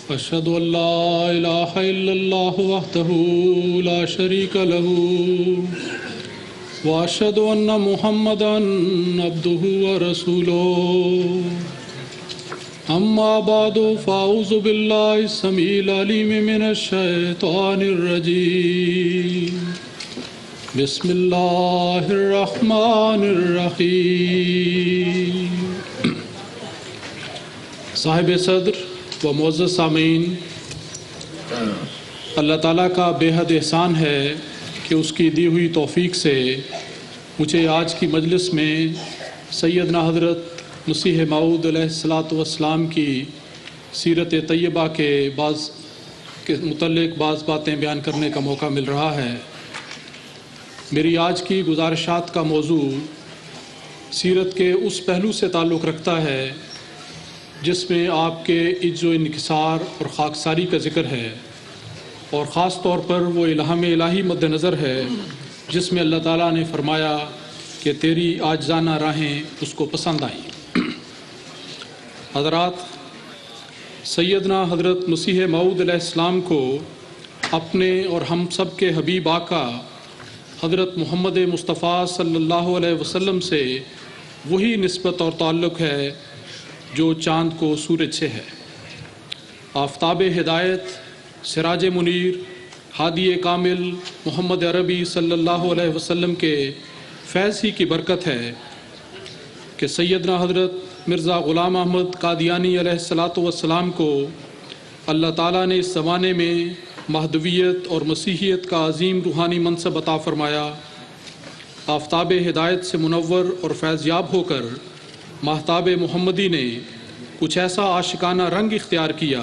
أشهد أن لا إله إلا الله وحده لا شريك له وأشهد أن محمدا عبده ورسوله أما بعد فأعوذ بالله السميع العليم من الشيطان الرجيم بسم اللہ الرحمن الرحیم۔ صاحب صدر و معزز سامعین، اللہ تعالیٰ کا بے حد احسان ہے کہ اس کی دی ہوئی توفیق سے مجھے آج کی مجلس میں سیدنا حضرت مسیح موعود علیہ السلام کی سیرت طیبہ کے متعلق بعض باتیں بیان کرنے کا موقع مل رہا ہے۔ میری آج کی گزارشات کا موضوع سیرت کے اس پہلو سے تعلق رکھتا ہے جس میں آپ کے عجز و انکسار اور خاکساری کا ذکر ہے، اور خاص طور پر وہ الہام الہی مد نظر ہے جس میں اللہ تعالیٰ نے فرمایا کہ تیری عاجزانہ راہیں اس کو پسند آئیں۔ حضرات، سیدنا حضرت مسیح موعود علیہ السلام کو اپنے اور ہم سب کے حبیب آقا حضرت محمد مصطفیٰ صلی اللہ علیہ وسلم سے وہی نسبت اور تعلق ہے جو چاند کو سورج سے ہے۔ آفتاب ہدایت، سراج منیر، ہادی کامل محمد عربی صلی اللہ علیہ وسلم کے فیض ہی کی برکت ہے کہ سیدنا حضرت مرزا غلام احمد قادیانی علیہ السلام کو اللہ تعالیٰ نے اس زمانے میں مہدویت اور مسیحیت کا عظیم روحانی منصب عطا فرمایا۔ آفتاب ہدایت سے منور اور فیض یاب ہو کر ماہتاب محمدی نے کچھ ایسا عاشقانہ رنگ اختیار کیا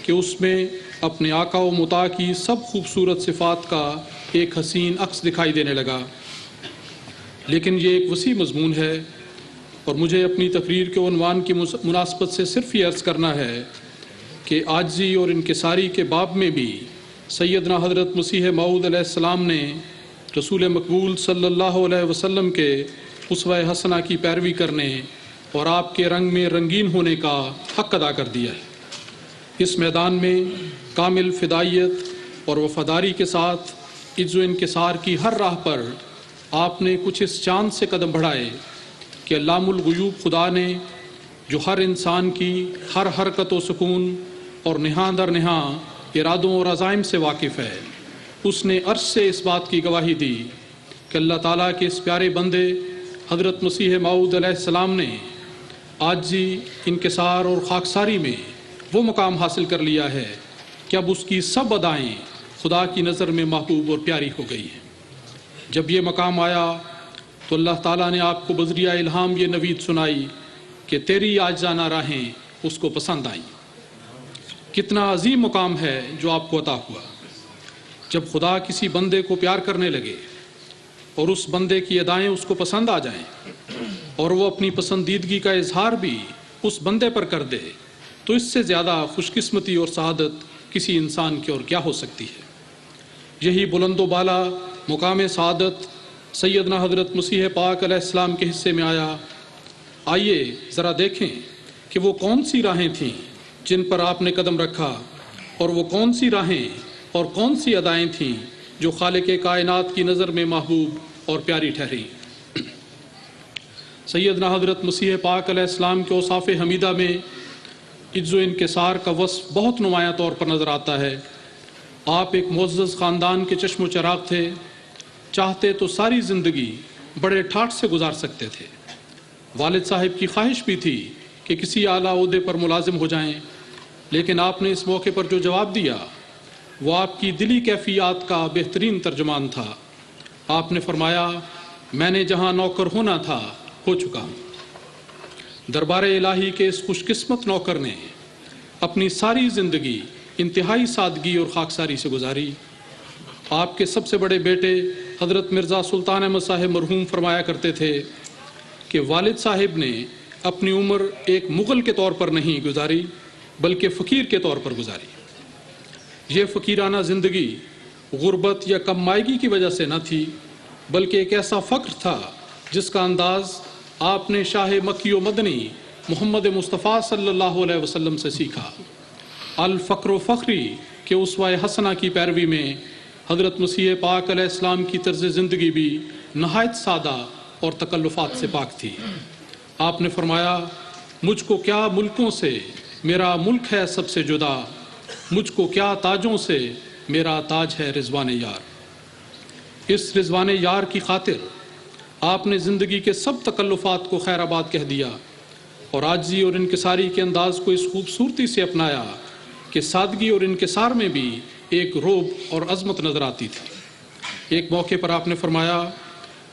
کہ اس میں اپنے آقا و مطاع کی سب خوبصورت صفات کا ایک حسین عکس دکھائی دینے لگا۔ لیکن یہ ایک وسیع مضمون ہے اور مجھے اپنی تقریر کے عنوان کی مناسبت سے صرف یہ عرض کرنا ہے کہ عاجزی اور انکساری کے باب میں بھی سیدنا حضرت مسیح موعود علیہ السلام نے رسول مقبول صلی اللہ علیہ وسلم کے اسوہ حسنہ کی پیروی کرنے اور آپ کے رنگ میں رنگین ہونے کا حق ادا کر دیا ہے۔ اس میدان میں کامل فدائیت اور وفاداری کے ساتھ عجز و انکسار کی ہر راہ پر آپ نے کچھ اس چاند سے قدم بڑھائے کہ علام الغیوب خدا نے جو ہر انسان کی ہر حرکت و سکون اور نہاں در نہاں ارادوں اور عزائم سے واقف ہے، اس نے عرش سے اس بات کی گواہی دی کہ اللہ تعالیٰ کے اس پیارے بندے حضرت مسیح موعود علیہ السلام نے عاجزی، انکسار اور خاکساری میں وہ مقام حاصل کر لیا ہے کہ اب اس کی سب ادائیں خدا کی نظر میں محبوب اور پیاری ہو گئی ہیں۔ جب یہ مقام آیا تو اللہ تعالیٰ نے آپ کو بذریعہ الہام یہ نوید سنائی کہ تیری عاجزانہ راہیں اس کو پسند آئیں۔ کتنا عظیم مقام ہے جو آپ کو عطا ہوا۔ جب خدا کسی بندے کو پیار کرنے لگے اور اس بندے کی ادائیں اس کو پسند آ جائیں اور وہ اپنی پسندیدگی کا اظہار بھی اس بندے پر کر دے، تو اس سے زیادہ خوش قسمتی اور سعادت کسی انسان کی اور کیا ہو سکتی ہے۔ یہی بلند و بالا مقام سعادت سیدنا حضرت مسیح پاک علیہ السلام کے حصے میں آیا۔ آئیے ذرا دیکھیں کہ وہ کون سی راہیں تھیں جن پر آپ نے قدم رکھا، اور وہ کون سی راہیں اور کون سی ادائیں تھیں جو خالق کائنات کی نظر میں محبوب اور پیاری ٹھہری۔ سیدنا حضرت مسیح پاک علیہ السلام کے اوصاف حمیدہ میں عجز و انکسار کا وصف بہت نمایاں طور پر نظر آتا ہے۔ آپ ایک معزز خاندان کے چشم و چراغ تھے، چاہتے تو ساری زندگی بڑے ٹھاٹھ سے گزار سکتے تھے۔ والد صاحب کی خواہش بھی تھی کہ کسی اعلیٰ عہدے پر ملازم ہو جائیں، لیکن آپ نے اس موقع پر جو جواب دیا وہ آپ کی دلی کیفیات کا بہترین ترجمان تھا۔ آپ نے فرمایا، میں نے جہاں نوکر ہونا تھا ہو چکا ہوں۔ دربار الہی کے اس خوش قسمت نوکر نے اپنی ساری زندگی انتہائی سادگی اور خاکساری سے گزاری۔ آپ کے سب سے بڑے بیٹے حضرت مرزا سلطان احمد صاحب مرحوم فرمایا کرتے تھے کہ والد صاحب نے اپنی عمر ایک مغل کے طور پر نہیں گزاری بلکہ فقیر کے طور پر گزاری۔ یہ فقیرانہ زندگی غربت یا کم مائگی کی وجہ سے نہ تھی، بلکہ ایک ایسا فقر تھا جس کا انداز آپ نے شاہ مکی و مدنی محمد مصطفیٰ صلی اللہ علیہ وسلم سے سیکھا۔ الفقر و فخری کے اسوہ حسنہ کی پیروی میں حضرت مسیح پاک علیہ السلام کی طرز زندگی بھی نہایت سادہ اور تکلفات سے پاک تھی۔ آپ نے فرمایا، مجھ کو کیا ملکوں سے، میرا ملک ہے سب سے جدا، مجھ کو کیا تاجوں سے، میرا تاج ہے رضوان یار۔ اس رضوان یار کی خاطر آپ نے زندگی کے سب تکلفات کو خیر آباد کہہ دیا اور عاجزی اور انکساری کے انداز کو اس خوبصورتی سے اپنایا کہ سادگی اور انکسار میں بھی ایک روب اور عظمت نظر آتی تھی۔ ایک موقع پر آپ نے فرمایا،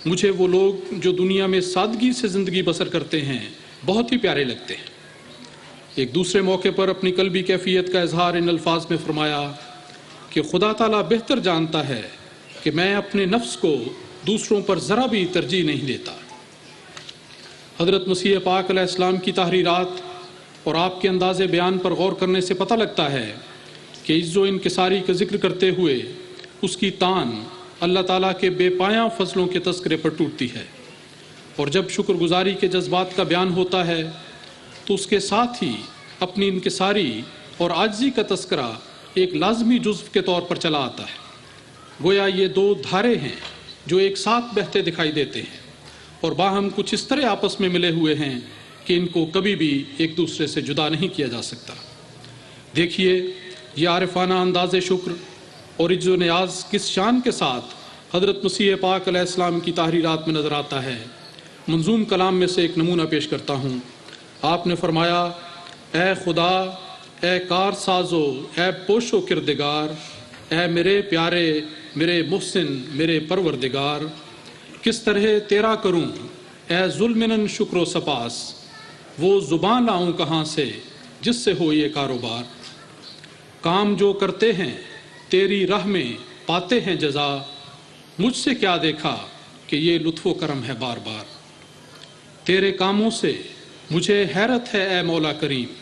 مجھے وہ لوگ جو دنیا میں سادگی سے زندگی بسر کرتے ہیں بہت ہی پیارے لگتے ہیں۔ ایک دوسرے موقع پر اپنی قلبی کیفیت کا اظہار ان الفاظ میں فرمایا کہ خدا تعالیٰ بہتر جانتا ہے کہ میں اپنے نفس کو دوسروں پر ذرا بھی ترجیح نہیں دیتا۔ حضرت مسیح پاک علیہ السلام کی تحریرات اور آپ کے انداز بیان پر غور کرنے سے پتہ لگتا ہے کہ عز و انکساری کا ذکر کرتے ہوئے اس کی تان اللہ تعالیٰ کے بے پایاں فضلوں کے تذکرے پر ٹوٹتی ہے، اور جب شکر گزاری کے جذبات کا بیان ہوتا ہے تو اس کے ساتھ ہی اپنی انکساری اور عاجزی کا تذکرہ ایک لازمی جزو کے طور پر چلا آتا ہے۔ گویا یہ دو دھارے ہیں جو ایک ساتھ بہتے دکھائی دیتے ہیں اور باہم کچھ اس طرح آپس میں ملے ہوئے ہیں کہ ان کو کبھی بھی ایک دوسرے سے جدا نہیں کیا جا سکتا۔ دیکھیے یہ عارفانہ انداز شکر اور عجز و نیاز کس شان کے ساتھ حضرت مسیح پاک علیہ السلام کی تحریرات میں نظر آتا ہے۔ منظوم کلام میں سے ایک نمونہ پیش کرتا ہوں۔ آپ نے فرمایا، اے خدا، اے کار سازو، اے پوش و کردگار، اے میرے پیارے، میرے محسن، میرے پروردگار، کس طرح تیرا کروں اے ظلمن شکر و سپاس، وہ زبان لاؤں کہاں سے جس سے ہو یہ کاروبار۔ کام جو کرتے ہیں تیری راہ میں پاتے ہیں جزا، مجھ سے کیا دیکھا کہ یہ لطف و کرم ہے بار بار۔ تیرے کاموں سے مجھے حیرت ہے اے مولا کریم،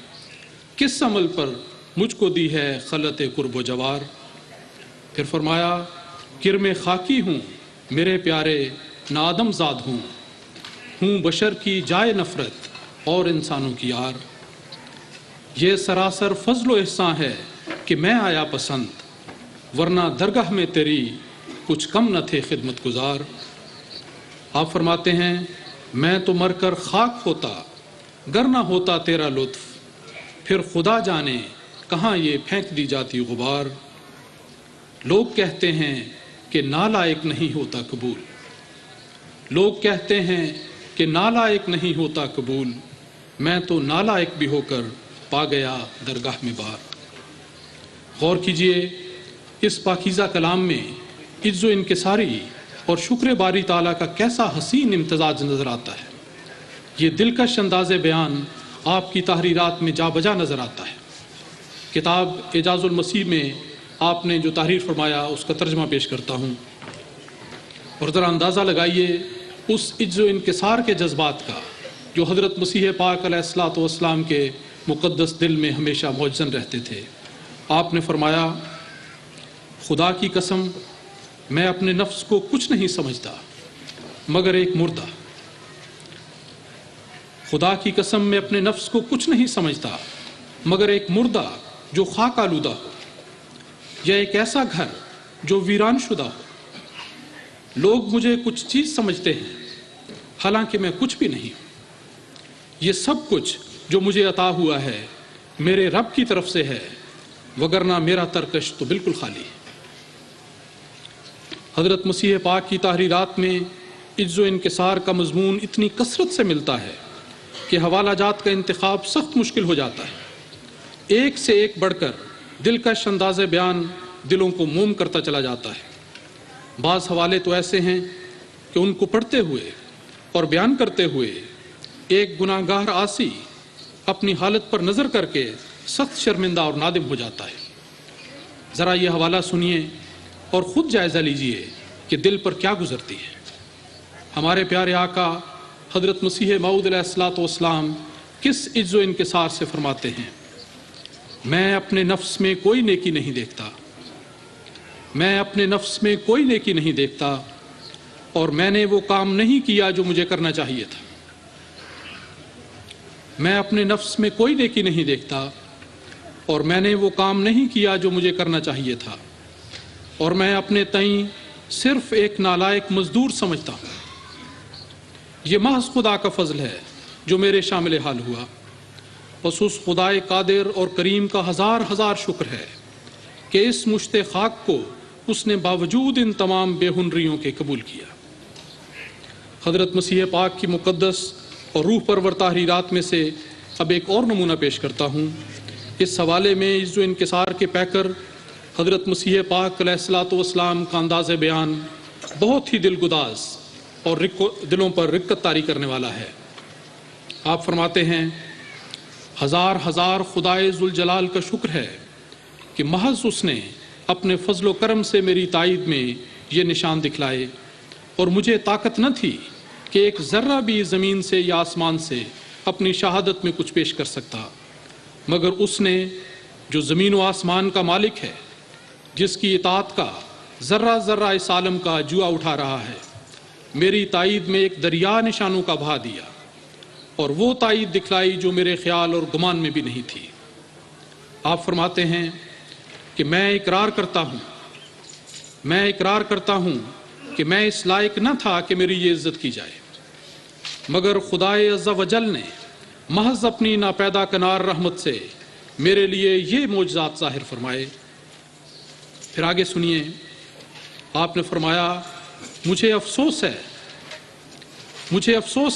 کس عمل پر مجھ کو دی ہے خلط قرب و جوار۔ پھر فرمایا، کرم خاکی ہوں میرے پیارے، نادم زاد ہوں بشر کی جائے نفرت اور انسانوں کی یار۔ یہ سراسر فضل و احسان ہے کہ میں آیا پسند، ورنہ درگاہ میں تیری کچھ کم نہ تھے خدمت گزار۔ آپ فرماتے ہیں، میں تو مر کر خاک ہوتا گر نہ ہوتا تیرا لطف، پھر خدا جانے کہاں یہ پھینک دی جاتی غبار۔ لوگ کہتے ہیں کہ نالائق نہیں ہوتا قبول، لوگ کہتے ہیں کہ نالائق نہیں ہوتا قبول، میں تو نالائق بھی ہو کر پا گیا درگاہ میں بار۔ غور کیجئے اس پاکیزہ کلام میں عجز و انکساری اور شکر باری تعالیٰ کا کیسا حسین امتزاج نظر آتا ہے۔ یہ دلکش انداز بیان آپ کی تحریرات میں جا بجا نظر آتا ہے۔ کتاب اعجاز المسیح میں آپ نے جو تحریر فرمایا اس کا ترجمہ پیش کرتا ہوں، اور ذرا اندازہ لگائیے اس عجز و انکسار کے جذبات کا جو حضرت مسیح پاک علیہ الصلوۃ والسلام کے مقدس دل میں ہمیشہ موجزن رہتے تھے۔ آپ نے فرمایا، خدا کی قسم میں اپنے نفس کو کچھ نہیں سمجھتا مگر ایک مردہ۔ خدا کی قسم میں اپنے نفس کو کچھ نہیں سمجھتا مگر ایک مردہ جو خاک آلودہ ہو، یا ایک ایسا گھر جو ویران شدہ ہو۔ لوگ مجھے کچھ چیز سمجھتے ہیں حالانکہ میں کچھ بھی نہیں ہوں۔ یہ سب کچھ جو مجھے عطا ہوا ہے میرے رب کی طرف سے ہے، وگرنہ میرا ترکش تو بالکل خالی ہے۔ حضرت مسیح پاک کی تحریرات میں عجز و انکسار کا مضمون اتنی کثرت سے ملتا ہے کہ حوالہ جات کا انتخاب سخت مشکل ہو جاتا ہے۔ ایک سے ایک بڑھ کر دلکش انداز بیان دلوں کو موم کرتا چلا جاتا ہے۔ بعض حوالے تو ایسے ہیں کہ ان کو پڑھتے ہوئے اور بیان کرتے ہوئے ایک گناہ گار عاصی اپنی حالت پر نظر کر کے سخت شرمندہ اور نادم ہو جاتا ہے۔ ذرا یہ حوالہ سنیے اور خود جائزہ لیجئے کہ دل پر کیا گزرتی ہے۔ ہمارے پیارے آقا حضرت مسیح موعود علیہ الصلوۃ والسلام کس عجز و انکسار سے فرماتے ہیں، میں اپنے نفس میں کوئی نیکی نہیں دیکھتا، میں اپنے نفس میں کوئی نیکی نہیں دیکھتا، اور میں نے وہ کام نہیں کیا جو مجھے کرنا چاہیے تھا۔ میں اپنے نفس میں کوئی نیکی نہیں دیکھتا، اور میں نے وہ کام نہیں کیا جو مجھے کرنا چاہیے تھا، اور میں اپنے تئیں صرف ایک نالائق مزدور سمجھتا ہوں۔ یہ محض خدا کا فضل ہے جو میرے شامل حال ہوا، بس اس خدائے قادر اور کریم کا ہزار ہزار شکر ہے کہ اس مشت خاک کو اس نے باوجود ان تمام بے ہنریوں کے قبول کیا۔ حضرت مسیح پاک کی مقدس اور روح پرور تحریرات میں سے اب ایک اور نمونہ پیش کرتا ہوں۔ اس حوالے میں عز و انکسار کے پیکر حضرت مسیح پاک علیہ الصلوۃ والسلام کا انداز بیان بہت ہی دلگداز اور دلوں پر رقت طاری کرنے والا ہے۔ آپ فرماتے ہیں، ہزار ہزار خدائے ذوالجلال کا شکر ہے کہ محض اس نے اپنے فضل و کرم سے میری تائید میں یہ نشان دکھلائے، اور مجھے طاقت نہ تھی کہ ایک ذرہ بھی زمین سے یا آسمان سے اپنی شہادت میں کچھ پیش کر سکتا، مگر اس نے جو زمین و آسمان کا مالک ہے، جس کی اطاعت کا ذرہ ذرہ اس عالم کا جوا اٹھا رہا ہے، میری تائید میں ایک دریا نشانوں کا بہا دیا، اور وہ تائید دکھلائی جو میرے خیال اور گمان میں بھی نہیں تھی۔ آپ فرماتے ہیں کہ میں اقرار کرتا ہوں کہ میں اس لائق نہ تھا کہ میری یہ عزت کی جائے، مگر خدائے عز و جل نے محض اپنی ناپیدا کنار رحمت سے میرے لیے یہ معجزات ظاہر فرمائے۔ پھر آگے سنیے، آپ نے فرمایا، مجھے افسوس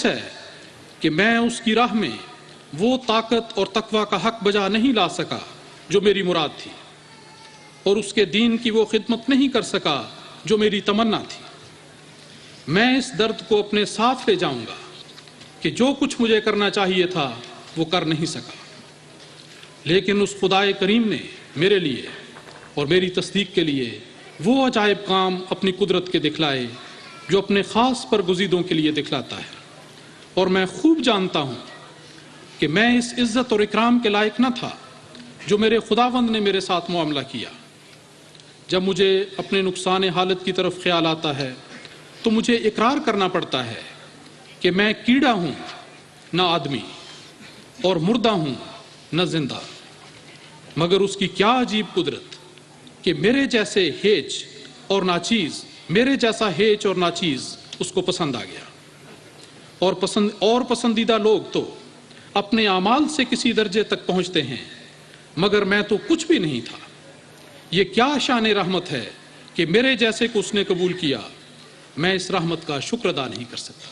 ہے کہ میں اس کی راہ میں وہ طاقت اور تقوی کا حق بجا نہیں لا سکا جو میری مراد تھی، اور اس کے دین کی وہ خدمت نہیں کر سکا جو میری تمنا تھی۔ میں اس درد کو اپنے ساتھ لے جاؤں گا کہ جو کچھ مجھے کرنا چاہیے تھا وہ کر نہیں سکا، لیکن اس خدائے کریم نے میرے لیے اور میری تصدیق کے لیے وہ عجائب کام اپنی قدرت کے دکھلائے جو اپنے خاص برگزیدوں کے لیے دکھلاتا ہے، اور میں خوب جانتا ہوں کہ میں اس عزت اور اکرام کے لائق نہ تھا جو میرے خداوند نے میرے ساتھ معاملہ کیا۔ جب مجھے اپنے نقصان حالت کی طرف خیال آتا ہے تو مجھے اقرار کرنا پڑتا ہے کہ میں کیڑا ہوں نہ آدمی، اور مردہ ہوں نہ زندہ، مگر اس کی کیا عجیب قدرت کہ میرے جیسا ہیچ اور ناچیز اس کو پسند آ گیا، اور پسندیدہ لوگ تو اپنے اعمال سے کسی درجے تک پہنچتے ہیں، مگر میں تو کچھ بھی نہیں تھا۔ یہ کیا شان رحمت ہے کہ میرے جیسے کو اس نے قبول کیا، میں اس رحمت کا شکر ادا نہیں کر سکتا۔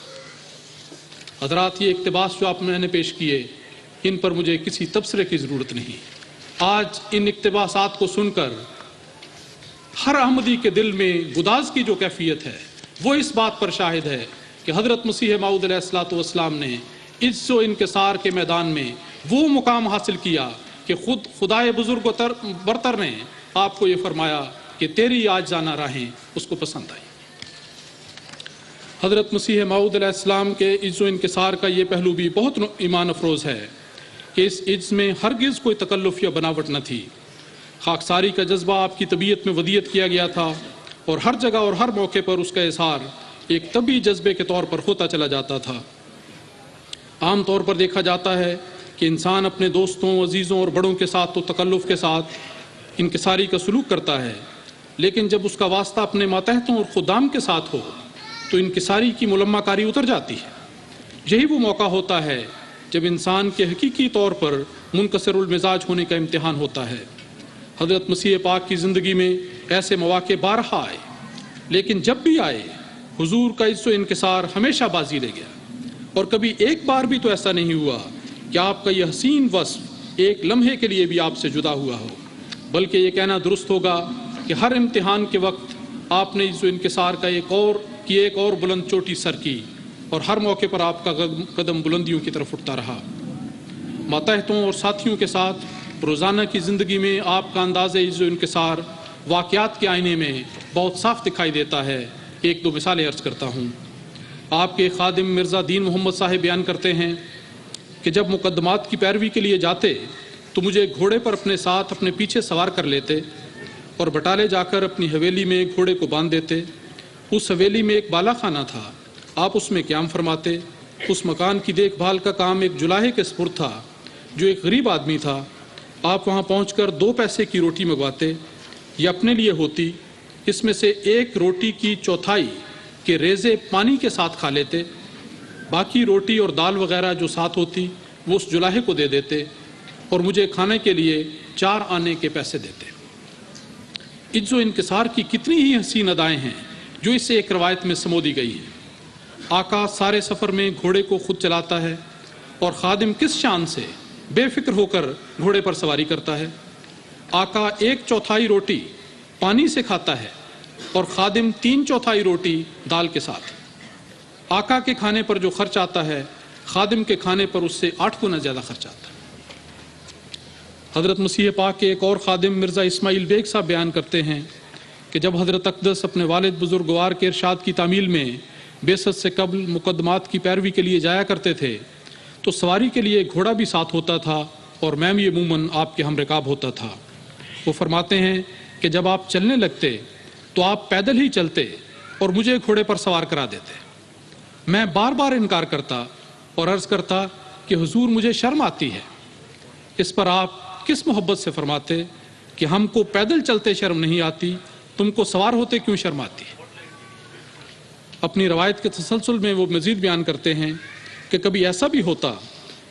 حضرات، یہ اقتباس جو آپ نے پیش کیے، ان پر مجھے کسی تبصرے کی ضرورت نہیں۔ آج ان اقتباسات کو سن کر ہر احمدی کے دل میں گداز کی جو کیفیت ہے وہ اس بات پر شاہد ہے کہ حضرت مسیح موعود علیہ الصلوۃ والسلام نے عز و انکسار کے میدان میں وہ مقام حاصل کیا کہ خود خدائے بزرگ و برتر نے آپ کو یہ فرمایا کہ تیری عاجزانہ راہیں اس کو پسند آئی۔ حضرت مسیح موعود علیہ السلام کے عز و انکسار کا یہ پہلو بھی بہت ایمان افروز ہے کہ اس عز میں ہرگز کوئی تکلف یا بناوٹ نہ تھی۔ خاکساری کا جذبہ آپ کی طبیعت میں ودیت کیا گیا تھا، اور ہر جگہ اور ہر موقع پر اس کا اظہار ایک طبعی جذبے کے طور پر ہوتا چلا جاتا تھا۔ عام طور پر دیکھا جاتا ہے کہ انسان اپنے دوستوں، عزیزوں اور بڑوں کے ساتھ تو تکلف کے ساتھ انکساری کا سلوک کرتا ہے، لیکن جب اس کا واسطہ اپنے ماتحتوں اور خدام کے ساتھ ہو تو انکساری کی ملمہ کاری اتر جاتی ہے۔ یہی وہ موقع ہوتا ہے جب انسان کے حقیقی طور پر منکسر المزاج ہونے کا امتحان ہوتا ہے۔ حضرت مسیح پاک کی زندگی میں ایسے مواقع بارہا آئے، لیکن جب بھی آئے حضور کا عز و انکسار ہمیشہ بازی لے گیا، اور کبھی ایک بار بھی تو ایسا نہیں ہوا کہ آپ کا یہ حسین وصف ایک لمحے کے لیے بھی آپ سے جدا ہوا ہو، بلکہ یہ کہنا درست ہوگا کہ ہر امتحان کے وقت آپ نے عز و انکسار کا ایک اور بلند چوٹی سر کی، اور ہر موقع پر آپ کا قدم بلندیوں کی طرف اٹھتا رہا۔ ماتحتوں اور ساتھیوں کے ساتھ روزانہ کی زندگی میں آپ کا انداز عز و انکسار واقعات کے آئینے میں بہت صاف دکھائی دیتا ہے۔ ایک دو مثالیں عرض کرتا ہوں۔ آپ کے خادم مرزا دین محمد صاحب بیان کرتے ہیں کہ جب مقدمات کی پیروی کے لیے جاتے تو مجھے گھوڑے پر اپنے ساتھ اپنے پیچھے سوار کر لیتے، اور بٹالے جا کر اپنی حویلی میں گھوڑے کو باندھ دیتے۔ اس حویلی میں ایک بالا خانہ تھا، آپ اس میں قیام فرماتے۔ اس مکان کی دیکھ بھال کا کام ایک جلاہے کے سپرد تھا جو ایک غریب آدمی تھا۔ آپ وہاں پہنچ کر 2 پیسے کی روٹی منگواتے، یہ اپنے لیے ہوتی، اس میں سے 1 روٹی کی چوتھائی کے ریزے پانی کے ساتھ کھا لیتے، باقی روٹی اور دال وغیرہ جو ساتھ ہوتی وہ اس جلاہے کو دے دیتے اور مجھے کھانے کے لیے 4 آنے کے پیسے دیتے۔ عجز و انکسار کی کتنی ہی حسین ادائیں ہیں جو اس سے ایک روایت میں سمو دی گئی ہیں۔ آقا سارے سفر میں گھوڑے کو خود چلاتا ہے اور خادم کس شان سے بے فکر ہو کر گھوڑے پر سواری کرتا ہے۔ آقا 1/4 روٹی پانی سے کھاتا ہے اور خادم 3/4 روٹی دال کے ساتھ۔ آقا کے کھانے پر جو خرچ آتا ہے خادم کے کھانے پر اس سے 8 گنا زیادہ خرچ آتا ہے۔ حضرت مسیح پاک کے ایک اور خادم مرزا اسماعیل بیگ صاحب بیان کرتے ہیں کہ جب حضرت اقدس اپنے والد بزرگوار کے ارشاد کی تعمیل میں بعثت سے قبل مقدمات کی پیروی کے لیے جایا کرتے تھے تو سواری کے لیے گھوڑا بھی ساتھ ہوتا تھا اور میں بھی عموماً آپ کے ہم رکاب ہوتا تھا۔ وہ فرماتے ہیں کہ جب آپ چلنے لگتے تو آپ پیدل ہی چلتے اور مجھے گھوڑے پر سوار کرا دیتے۔ میں بار بار انکار کرتا اور عرض کرتا کہ حضور مجھے شرم آتی ہے۔ اس پر آپ کس محبت سے فرماتے کہ ہم کو پیدل چلتے شرم نہیں آتی، تم کو سوار ہوتے کیوں شرم آتی ہے۔ اپنی روایت کے تسلسل میں وہ مزید بیان کرتے ہیں کہ کبھی ایسا بھی ہوتا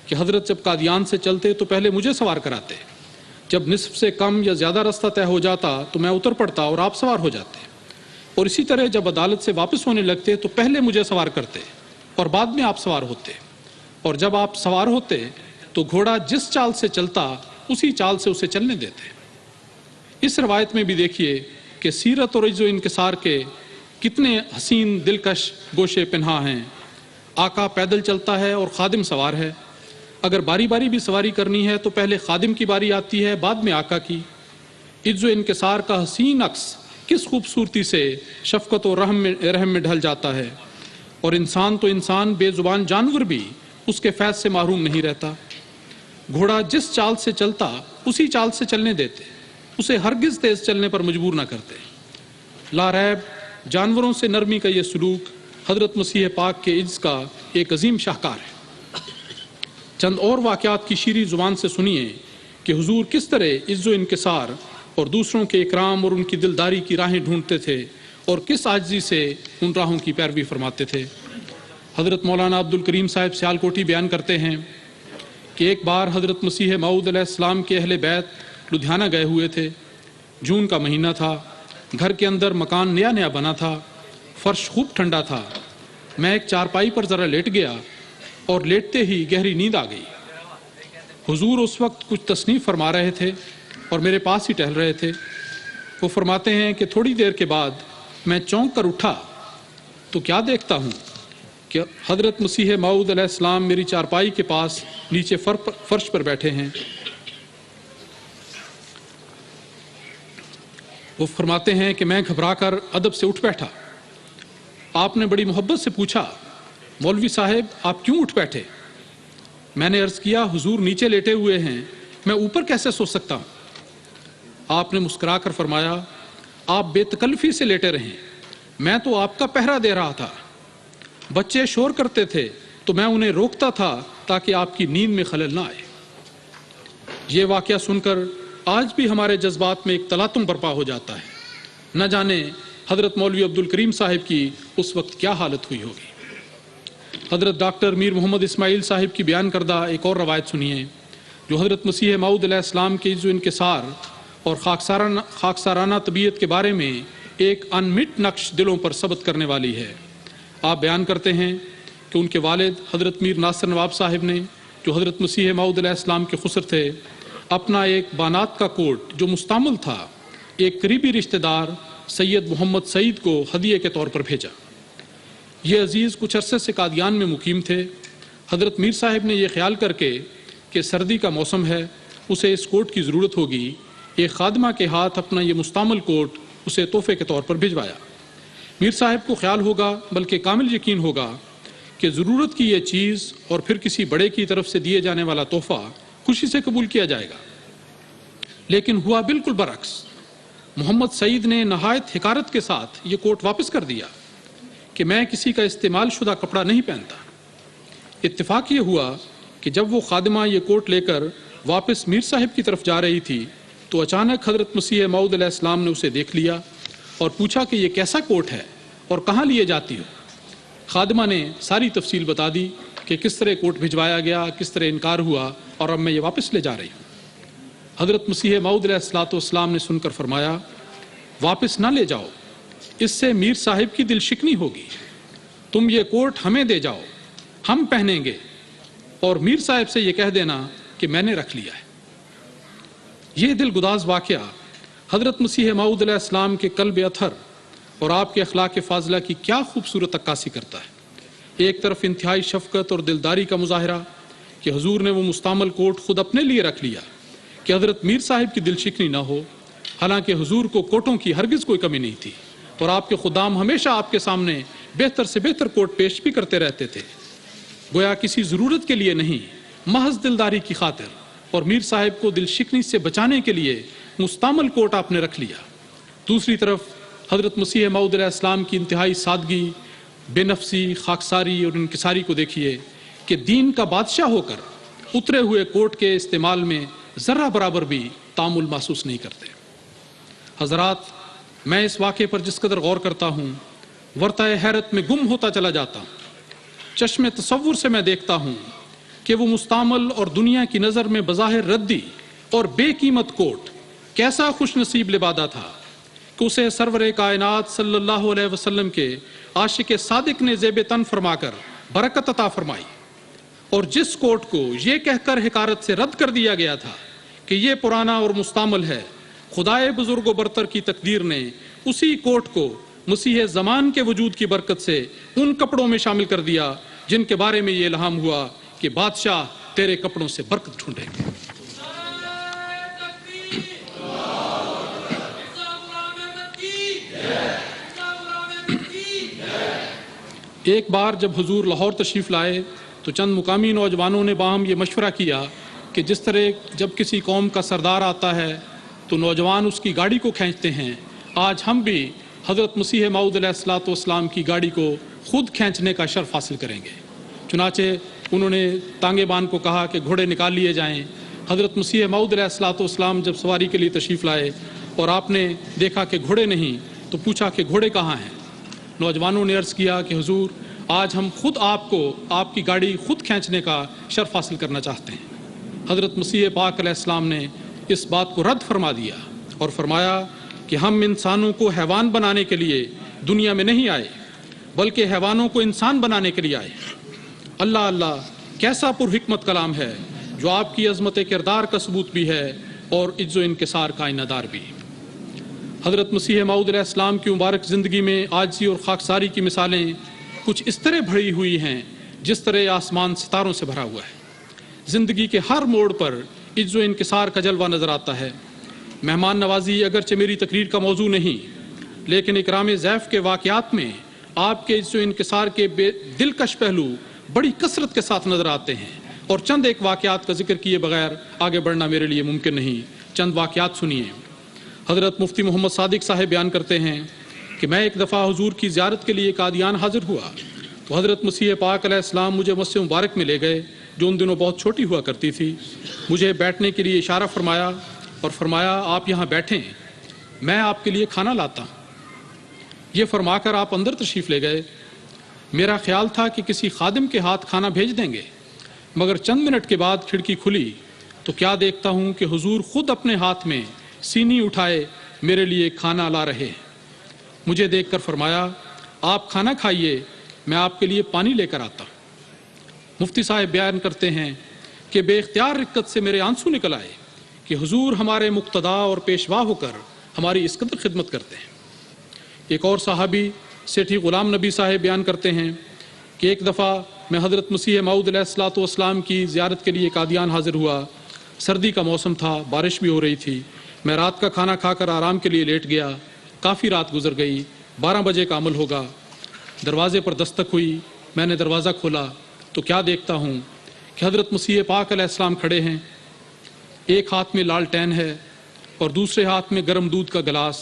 کہ حضرت جب قادیان سے چلتے تو پہلے مجھے سوار کراتے، جب نصف سے کم یا زیادہ رستہ طے ہو جاتا تو میں اتر پڑتا اور آپ سوار ہو جاتے، اور اسی طرح جب عدالت سے واپس ہونے لگتے تو پہلے مجھے سوار کرتے اور بعد میں آپ سوار ہوتے، اور جب آپ سوار ہوتے تو گھوڑا جس چال سے چلتا اسی چال سے اسے چلنے دیتے۔ اس روایت میں بھی دیکھیے کہ سیرت اور عجز و انکسار کے کتنے حسین دلکش گوشے پنہا ہیں۔ آقا پیدل چلتا ہے اور خادم سوار ہے۔ اگر باری باری بھی سواری کرنی ہے تو پہلے خادم کی باری آتی ہے، بعد میں آقا کی۔ عجز و انکسار کا حسین عکس کس خوبصورتی سے شفقت و رحم میں ڈھل جاتا ہے، اور انسان تو انسان، بے زبان جانور بھی اس کے فیض سے محروم نہیں رہتا۔ گھوڑا جس چال سے چلتا اسی چال سے چلنے دیتے، اسے ہرگز تیز چلنے پر مجبور نہ کرتے۔ لا ریب جانوروں سے نرمی کا یہ سلوک حضرت مسیح پاک کے عجز کا ایک عظیم شاہکار ہے۔ چند اور واقعات کی شیریں زبان سے سنیے کہ حضور کس طرح عجز و انکسار اور دوسروں کے اکرام اور ان کی دلداری کی راہیں ڈھونڈتے تھے اور کس عاجزی سے ان راہوں کی پیروی فرماتے تھے۔ حضرت مولانا عبدالکریم صاحب سیالکوٹی بیان کرتے ہیں کہ ایک بار حضرت مسیح موعود علیہ السلام کے اہل بیت لدھیانہ گئے ہوئے تھے۔ جون کا مہینہ تھا، گھر کے اندر مکان نیا بنا تھا، فرش خوب ٹھنڈا تھا۔ میں ایک چارپائی پر ذرا لیٹ گیا اور لیٹتے ہی گہری نیند آ گئی۔ حضور اس وقت کچھ تصنیف فرما رہے تھے اور میرے پاس ہی ٹہل رہے تھے۔ وہ فرماتے ہیں کہ تھوڑی دیر کے بعد میں چونک کر اٹھا تو کیا دیکھتا ہوں کہ حضرت مسیح موعود علیہ السلام میری چارپائی کے پاس نیچے فرش پر بیٹھے ہیں۔ وہ فرماتے ہیں کہ میں گھبرا کر ادب سے اٹھ بیٹھا۔ آپ نے بڑی محبت سے پوچھا، مولوی صاحب آپ کیوں اٹھ بیٹھے؟ میں نے عرض کیا، حضور نیچے لیٹے ہوئے ہیں، میں اوپر کیسے سو سکتا ہوں؟ آپ نے مسکرا کر فرمایا، آپ بے تکلفی سے لیٹے رہیں، میں تو آپ کا پہرا دے رہا تھا۔ بچے شور کرتے تھے تو میں انہیں روکتا تھا تاکہ آپ کی نیند میں خلل نہ آئے۔ یہ واقعہ سن کر آج بھی ہمارے جذبات میں ایک تلاطم برپا ہو جاتا ہے۔ نہ جانے حضرت مولوی عبدالکریم صاحب کی اس وقت کیا حالت ہوئی ہوگی۔ حضرت ڈاکٹر میر محمد اسماعیل صاحب کی بیان کردہ ایک اور روایت سنیے جو حضرت مسیح موعود علیہ السلام کے عجز و انکسار اور خاکسارانہ طبیعت کے بارے میں ایک انمٹ نقش دلوں پر ثبت کرنے والی ہے۔ آپ بیان کرتے ہیں کہ ان کے والد حضرت میر ناصر نواب صاحب نے، جو حضرت مسیح موعود علیہ السلام کے خسر تھے، اپنا ایک بانات کا کوٹ جو مستعمل تھا ایک قریبی رشتہ دار سید محمد سعید کو ہدیے کے طور پر بھیجا۔ یہ عزیز کچھ عرصے سے قادیان میں مقیم تھے۔ حضرت میر صاحب نے یہ خیال کر کے کہ سردی کا موسم ہے، اسے اس کوٹ کی ضرورت ہوگی، ایک خادمہ کے ہاتھ اپنا یہ مستعمل کوٹ اسے تحفے کے طور پر بھجوایا۔ میر صاحب کو خیال ہوگا، بلکہ کامل یقین ہوگا کہ ضرورت کی یہ چیز اور پھر کسی بڑے کی طرف سے دیے جانے والا تحفہ خوشی سے قبول کیا جائے گا، لیکن ہوا بالکل برعکس۔ محمد سعید نے نہایت حقارت کے ساتھ یہ کوٹ واپس کر دیا کہ میں کسی کا استعمال شدہ کپڑا نہیں پہنتا۔ اتفاق یہ ہوا کہ جب وہ خادمہ یہ کوٹ لے کر واپس میر صاحب کی طرف جا رہی تھی تو اچانک حضرت مسیح موعود علیہ السلام نے اسے دیکھ لیا اور پوچھا کہ یہ کیسا کوٹ ہے اور کہاں لیے جاتی ہو؟ خادمہ نے ساری تفصیل بتا دی کہ کس طرح کوٹ بھجوایا گیا، کس طرح انکار ہوا، اور اب میں یہ واپس لے جا رہی ہوں۔ حضرت مسیح موعود علیہ السلام نے سن کر فرمایا، واپس نہ لے جاؤ، اس سے میر صاحب کی دل شکنی ہوگی، تم یہ کوٹ ہمیں دے جاؤ، ہم پہنیں گے، اور میر صاحب سے یہ کہہ دینا کہ میں نے رکھ لیا ہے۔ یہ دل گداز واقعہ حضرت مسیح موعود علیہ السلام کے قلب اطہر اور آپ کے اخلاق فاضلہ کی کیا خوبصورت عکاسی کرتا ہے۔ ایک طرف انتہائی شفقت اور دلداری کا مظاہرہ کہ حضور نے وہ مستعمل کوٹ خود اپنے لیے رکھ لیا کہ حضرت میر صاحب کی دل شکنی نہ ہو، حالانکہ حضور کو کوٹوں کی ہرگز کوئی کمی نہیں تھی، اور آپ کے خدام ہمیشہ آپ کے سامنے بہتر سے بہتر کوٹ پیش بھی کرتے رہتے تھے، گویا کسی ضرورت کے لیے نہیں، محض دلداری کی خاطر، اور میر صاحب کو دل شکنی سے بچانے کے لیے مستعمل کوٹ آپ نے رکھ لیا۔ دوسری طرف حضرت مسیح موعود علیہ السلام کی انتہائی سادگی، بے نفسی، خاکساری اور انکساری کو دیکھیے کہ دین کا بادشاہ ہو کر اترے ہوئے کوٹ کے استعمال میں ذرہ برابر بھی تعامل محسوس نہیں کرتے۔ حضرات، میں اس واقعے پر جس قدر غور کرتا ہوں، ورطہ حیرت میں گم ہوتا چلا جاتا ہوں۔ چشم تصور سے میں دیکھتا ہوں کہ وہ مستعمل اور دنیا کی نظر میں بظاہر ردی اور بے قیمت کوٹ کیسا خوش نصیب لبادہ تھا کہ اسے سرور کائنات صلی اللہ علیہ وسلم کے عاشق صادق نے زیب تن فرما کر برکت عطا فرمائی، اور جس کوٹ کو یہ کہہ کر حقارت سے رد کر دیا گیا تھا کہ یہ پرانا اور مستعمل ہے، خدائے بزرگ و برتر کی تقدیر نے اسی کوٹ کو مسیح زمان کے وجود کی برکت سے ان کپڑوں میں شامل کر دیا جن کے بارے میں یہ الہام ہوا کہ بادشاہ تیرے کپڑوں سے برکت ڈھونڈے گے۔ ایک بار جب حضور لاہور تشریف لائے تو چند مقامی نوجوانوں نے باہم یہ مشورہ کیا کہ جس طرح جب کسی قوم کا سردار آتا ہے تو نوجوان اس کی گاڑی کو کھینچتے ہیں، آج ہم بھی حضرت مسیح موعود علیہ السلام کی گاڑی کو خود کھینچنے کا شرف حاصل کریں گے۔ چنانچہ انہوں نے تانگے بان کو کہا کہ گھوڑے نکال لیے جائیں۔ حضرت مسیح موعود علیہ السلام جب سواری کے لیے تشریف لائے اور آپ نے دیکھا کہ گھوڑے نہیں تو پوچھا کہ گھوڑے کہاں ہیں؟ نوجوانوں نے عرض کیا کہ حضور، آج ہم خود آپ کو آپ کی گاڑی خود کھینچنے کا شرف حاصل کرنا چاہتے ہیں۔ حضرت مسیح پاک علیہ السلام نے اس بات کو رد فرما دیا اور فرمایا کہ ہم انسانوں کو حیوان بنانے کے لیے دنیا میں نہیں آئے، بلکہ حیوانوں کو انسان بنانے کے لیے آئے۔ اللہ اللہ، کیسا پرحکمت کلام ہے جو آپ کی عظمت کردار کا ثبوت بھی ہے اور عجز و انکسار کا آئینہ بھی۔ حضرت مسیح موعود علیہ السلام کی مبارک زندگی میں عاجزی اور خاکساری کی مثالیں کچھ اس طرح بھری ہوئی ہیں جس طرح آسمان ستاروں سے بھرا ہوا ہے۔ زندگی کے ہر موڑ پر عجز و انکسار کا جلوہ نظر آتا ہے۔ مہمان نوازی اگرچہ میری تقریر کا موضوع نہیں، لیکن اکرام ضیف کے واقعات میں آپ کے عجز و انکسار کے دلکش پہلو بڑی کثرت کے ساتھ نظر آتے ہیں، اور چند ایک واقعات کا ذکر کیے بغیر آگے بڑھنا میرے لیے ممکن نہیں۔ چند واقعات سنیے۔ حضرت مفتی محمد صادق صاحب بیان کرتے ہیں کہ میں ایک دفعہ حضور کی زیارت کے لیے قادیان حاضر ہوا تو حضرت مسیح پاک علیہ السلام مجھے مسجد مبارک میں لے گئے جو ان دنوں بہت چھوٹی ہوا کرتی تھی۔ مجھے بیٹھنے کے لیے اشارہ فرمایا اور فرمایا آپ یہاں بیٹھیں، میں آپ کے لیے کھانا لاتا ہوں۔ یہ فرما کر آپ اندر تشریف لے گئے۔ میرا خیال تھا کہ کسی خادم کے ہاتھ کھانا بھیج دیں گے، مگر چند منٹ کے بعد کھڑکی کھلی تو کیا دیکھتا ہوں کہ حضور خود اپنے ہاتھ میں سینی اٹھائے میرے لیے کھانا لا رہے ہیں۔ مجھے دیکھ کر فرمایا آپ کھانا کھائیے، میں آپ کے لیے پانی لے کر آتا ہوں۔ مفتی صاحب بیان کرتے ہیں کہ بے اختیار رقت سے میرے آنسو نکل آئے کہ حضور ہمارے مقتدا اور پیشوا ہو کر ہماری اس قدر خدمت کرتے ہیں۔ ایک اور صحابی سیٹھی غلام نبی صاحب بیان کرتے ہیں کہ ایک دفعہ میں حضرت مسیح موعود علیہ السلام کی زیارت کے لیے قادیان حاضر ہوا۔ سردی کا موسم تھا، بارش بھی ہو رہی تھی۔ میں رات کا کھانا کھا کر آرام کے لیے لیٹ گیا۔ کافی رات گزر گئی، 12 بجے کا عمل ہوگا۔ دروازے پر دستک ہوئی، میں نے دروازہ کھولا تو کیا دیکھتا ہوں کہ حضرت مسیح پاک علیہ السلام کھڑے ہیں۔ ایک ہاتھ میں لالٹین ہے اور دوسرے ہاتھ میں گرم دودھ کا گلاس۔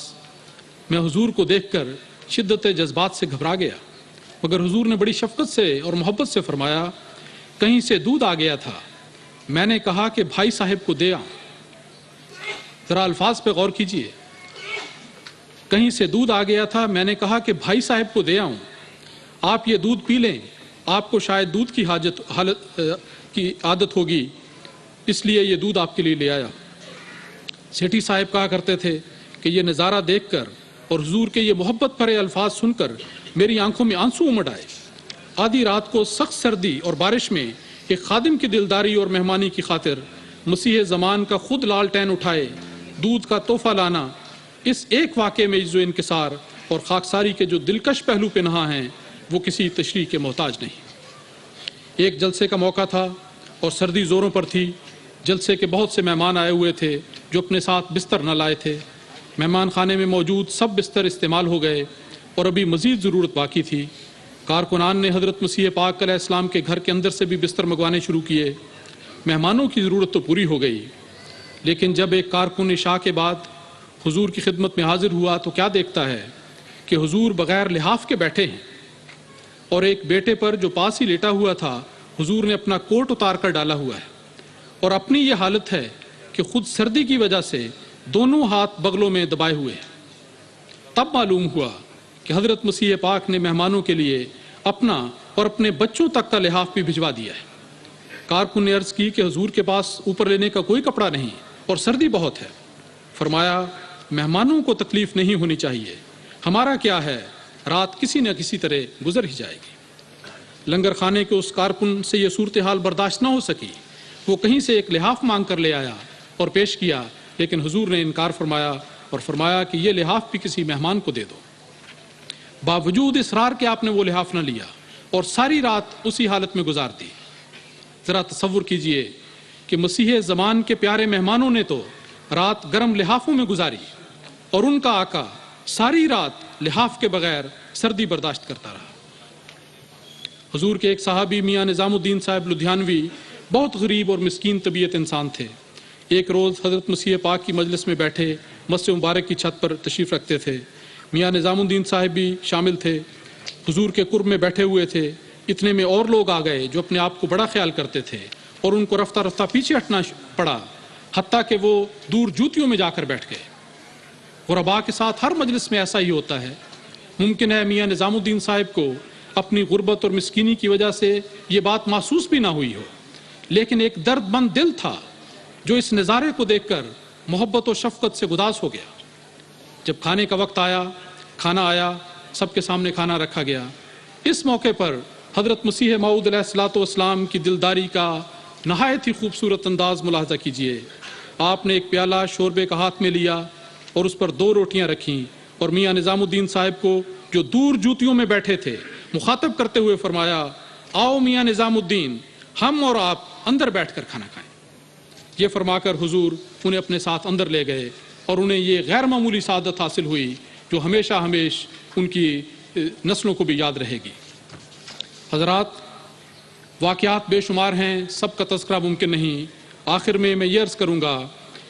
میں حضور کو دیکھ کر شدت جذبات سے گھبرا گیا، مگر حضور نے بڑی شفقت سے اور محبت سے فرمایا کہیں سے دودھ آ گیا تھا۔ میں نے کہا کہ بھائی صاحب کو دے آؤں۔ ذرا الفاظ پہ غور کیجئے، کہیں سے دودھ آ گیا تھا، میں نے کہا کہ بھائی صاحب کو دے آؤں، آپ یہ دودھ پی لیں، آپ کو شاید دودھ کی عادت ہوگی، اس لیے یہ دودھ آپ کے لیے لے آیا۔ سیٹھی صاحب کہا کرتے تھے کہ یہ نظارہ دیکھ کر اور حضور کے یہ محبت بھرے الفاظ سن کر میری آنکھوں میں آنسو امڈ آئے۔ آدھی رات کو سخت سردی اور بارش میں ایک خادم کی دلداری اور مہمانی کی خاطر مسیح زمان کا خود لالٹین اٹھائے دودھ کا تحفہ لانا، اس ایک واقعے میں عجز و انکسار اور خاکساری کے جو دلکش پہلو پہ نہا ہیں وہ کسی تشریح کے محتاج نہیں۔ ایک جلسے کا موقع تھا اور سردی زوروں پر تھی۔ جلسے کے بہت سے مہمان آئے ہوئے تھے جو اپنے ساتھ بستر نہ لائے تھے۔ مہمان خانے میں موجود سب بستر استعمال ہو گئے اور ابھی مزید ضرورت باقی تھی۔ کارکنان نے حضرت مسیح پاک علیہ السلام کے گھر کے اندر سے بھی بستر منگوانے شروع کیے۔ مہمانوں کی ضرورت تو پوری ہو گئی، لیکن جب ایک کارکن عشاء کے بعد حضور کی خدمت میں حاضر ہوا تو کیا دیکھتا ہے کہ حضور بغیر لحاف کے بیٹھے ہیں، اور ایک بیٹے پر جو پاس ہی لیٹا ہوا تھا حضور نے اپنا کوٹ اتار کر ڈالا ہوا ہے، اور اپنی یہ حالت ہے کہ خود سردی کی وجہ سے دونوں ہاتھ بغلوں میں دبائے ہوئے ہیں۔ تب معلوم ہوا کہ حضرت مسیح پاک نے مہمانوں کے لیے اپنا اور اپنے بچوں تک کا لحاف بھی بھجوا دیا ہے۔ کارکن نے عرض کی کہ حضور کے پاس اوپر لینے کا کوئی کپڑا نہیں اور سردی بہت ہے۔ فرمایا مہمانوں کو تکلیف نہیں ہونی چاہیے، ہمارا کیا ہے، رات کسی نہ کسی طرح گزر ہی جائے گی۔ لنگر خانے کے اس کارکن سے یہ صورتحال برداشت نہ ہو سکی، وہ کہیں سے ایک لحاف مانگ کر لے آیا اور پیش کیا، لیکن حضور نے انکار فرمایا اور فرمایا کہ یہ لحاف بھی کسی مہمان کو دے دو۔ باوجود اصرار کے آپ نے وہ لحاف نہ لیا اور ساری رات اسی حالت میں گزار دی۔ ذرا تصور کیجئے کہ مسیح زمان کے پیارے مہمانوں نے تو رات گرم لحافوں میں گزاری اور ان کا آقا ساری رات لحاف کے بغیر سردی برداشت کرتا رہا۔ حضور کے ایک صحابی میاں نظام الدین صاحب لدھیانوی بہت غریب اور مسکین طبیعت انسان تھے۔ ایک روز حضرت مسیح پاک کی مجلس میں بیٹھے مسجد مبارک کی چھت پر تشریف رکھتے تھے۔ میاں نظام الدین صاحب بھی شامل تھے، حضور کے قرب میں بیٹھے ہوئے تھے۔ اتنے میں اور لوگ آ گئے جو اپنے آپ کو بڑا خیال کرتے تھے اور ان کو رفتہ رفتہ پیچھے ہٹنا پڑا، حتیٰ کہ وہ دور جوتیوں میں جا کر بیٹھ گئے۔ غرباء کے ساتھ ہر مجلس میں ایسا ہی ہوتا ہے۔ ممکن ہے میاں نظام الدین صاحب کو اپنی غربت اور مسکینی کی وجہ سے یہ بات محسوس بھی نہ ہوئی ہو، لیکن ایک درد مند دل تھا جو اس نظارے کو دیکھ کر محبت و شفقت سے گداز ہو گیا۔ جب کھانے کا وقت آیا، کھانا آیا، سب کے سامنے کھانا رکھا گیا۔ اس موقع پر حضرت مسیح موعود علیہ الصلوۃ والسلام کی دلداری کا نہایت ہی خوبصورت انداز ملاحظہ کیجیے۔ آپ نے ایک پیالہ شوربے کا ہاتھ میں لیا اور اس پر 2 روٹیاں رکھیں اور میاں نظام الدین صاحب کو جو دور جوتیوں میں بیٹھے تھے مخاطب کرتے ہوئے فرمایا، آؤ میاں نظام الدین، ہم اور آپ اندر بیٹھ کر کھانا کھائیں۔ یہ فرما کر حضور انہیں اپنے ساتھ اندر لے گئے اور انہیں یہ غیر معمولی سعادت حاصل ہوئی جو ہمیشہ ان کی نسلوں کو بھی یاد رہے گی۔ حضرات، واقعات بے شمار ہیں، سب کا تذکرہ ممکن نہیں۔ آخر میں یہ عرض کروں گا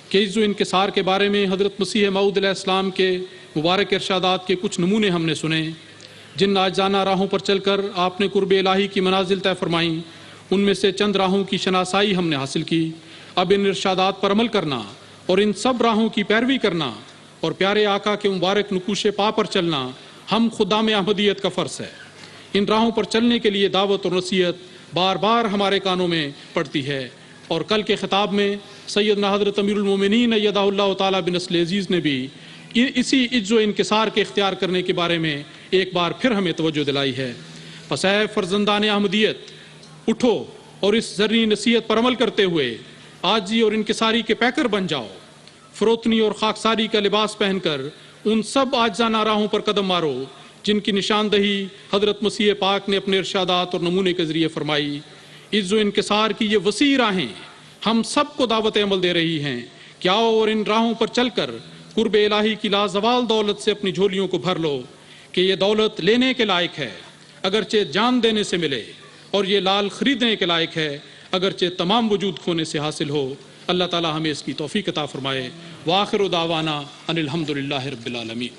کہ عجز و انکسار کے بارے میں حضرت مسیح موعود علیہ السلام کے مبارک ارشادات کے کچھ نمونے ہم نے سنے۔ جن عاجزانہ راہوں پر چل کر آپ نے قرب الہی کی منازل طے فرمائیں، ان میں سے چند راہوں کی شناسائی ہم نے حاصل کی۔ اب ان ارشادات پر عمل کرنا اور ان سب راہوں کی پیروی کرنا اور پیارے آقا کے مبارک نقوش پا پر چلنا ہم خدام احمدیت کا فرض ہے۔ ان راہوں پر چلنے کے لیے دعوت اور نصیحت بار بار ہمارے کانوں میں پڑتی ہے، اور کل کے خطاب میں سیدنا حضرت امیر المومنین ایدہ اللہ تعالیٰ بنصل عزیز نے بھی اسی عجز و انکسار کے اختیار کرنے کے بارے میں ایک بار پھر ہمیں توجہ دلائی ہے۔ پس اے فرزندان احمدیت، اٹھو اور اس ذرنی نصیحت پر عمل کرتے ہوئے عاجزی اور انکساری کے پیکر بن جاؤ۔ فروتنی اور خاکساری کا لباس پہن کر ان سب عاجزانہ راہوں پر قدم مارو جن کی نشاندہی حضرت مسیح پاک نے اپنے ارشادات اور نمونے کے ذریعے فرمائی۔ عجز و انکسار کی یہ وسیع راہیں ہم سب کو دعوت عمل دے رہی ہیں کہ آؤ اور ان راہوں پر چل کر قرب الہی کی لازوال دولت سے اپنی جھولیوں کو بھر لو کہ یہ دولت لینے کے لائق ہے اگرچہ جان دینے سے ملے، اور یہ لال خریدنے کے لائق ہے اگرچہ تمام وجود کھونے سے حاصل ہو۔ اللہ تعالی ہمیں اس کی توفیق عطا فرمائے۔ وآخر دعوانا ان الحمد للہ رب العالمین۔